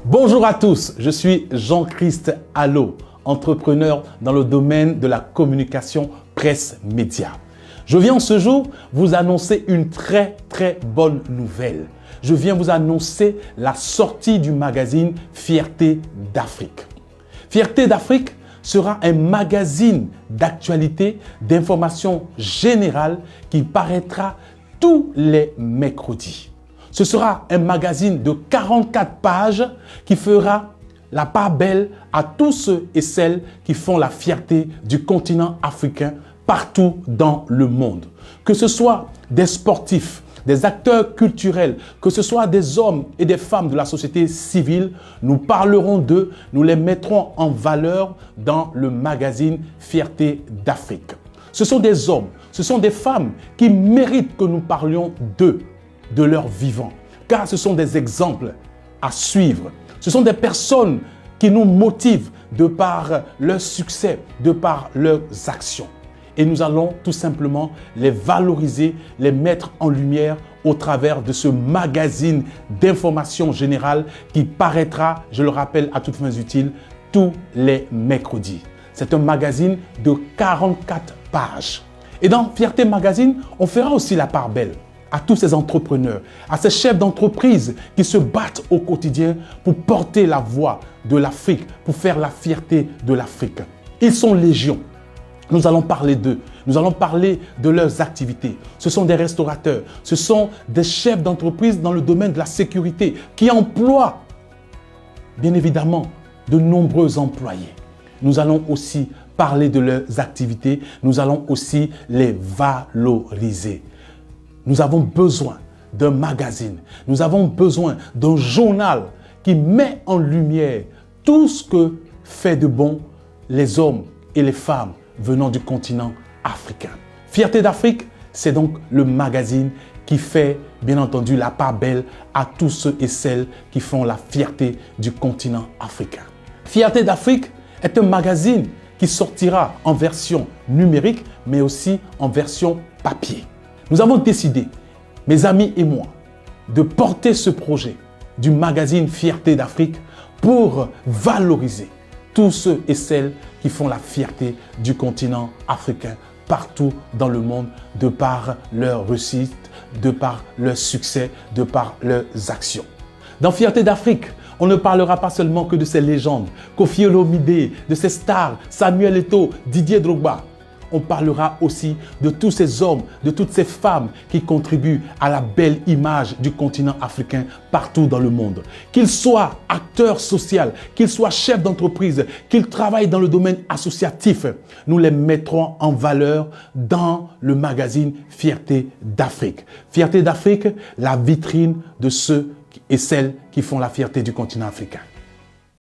Bonjour à tous, je suis Jean-Christ Allo, entrepreneur dans le domaine de la communication presse média. Je viens ce jour vous annoncer une très bonne nouvelle. Je viens vous annoncer la sortie du magazine Fierté d'Afrique. Fierté d'Afrique sera un magazine d'actualité, d'information générale qui paraîtra tous les mercredis. Ce sera un magazine de 44 pages qui fera la part belle à tous ceux et celles qui font la fierté du continent africain partout dans le monde. Que ce soit des sportifs, des acteurs culturels, que ce soit des hommes et des femmes de la société civile, nous parlerons d'eux, nous les mettrons en valeur dans le magazine Fierté d'Afrique. Ce sont des hommes, ce sont des femmes qui méritent que nous parlions d'eux, de leur vivant, car ce sont des exemples à suivre. Ce sont des personnes qui nous motivent de par leur succès, de par leurs actions. Et nous allons tout simplement les valoriser, les mettre en lumière au travers de ce magazine d'information générale qui paraîtra, je le rappelle à toutes fins utiles, tous les mercredis. C'est un magazine de 44 pages. Et dans Fierté Magazine, on fera aussi la part belle à tous ces entrepreneurs, à ces chefs d'entreprise qui se battent au quotidien pour porter la voix de l'Afrique, pour faire la fierté de l'Afrique. Ils sont légion. Nous allons parler d'eux, nous allons parler de leurs activités. Ce sont des restaurateurs, ce sont des chefs d'entreprise dans le domaine de la sécurité qui emploient, bien évidemment, de nombreux employés. Nous allons aussi parler de leurs activités, nous allons aussi les valoriser. Nous avons besoin d'un magazine, nous avons besoin d'un journal qui met en lumière tout ce que fait de bon les hommes et les femmes venant du continent africain. Fierté d'Afrique, c'est donc le magazine qui fait, bien entendu, la part belle à tous ceux et celles qui font la fierté du continent africain. Fierté d'Afrique est un magazine qui sortira en version numérique, mais aussi en version papier. Nous avons décidé, mes amis et moi, de porter ce projet du magazine Fierté d'Afrique pour valoriser tous ceux et celles qui font la fierté du continent africain partout dans le monde de par leur réussite, de par leur succès, de par leurs actions. Dans Fierté d'Afrique, on ne parlera pas seulement que de ces légendes, Koffi Olomidé, de ces stars, Samuel Eto'o, Didier Drogba. On parlera aussi de tous ces hommes, de toutes ces femmes qui contribuent à la belle image du continent africain partout dans le monde. Qu'ils soient acteurs sociaux, qu'ils soient chefs d'entreprise, qu'ils travaillent dans le domaine associatif, nous les mettrons en valeur dans le magazine Fierté d'Afrique. Fierté d'Afrique, la vitrine de ceux et celles qui font la fierté du continent africain.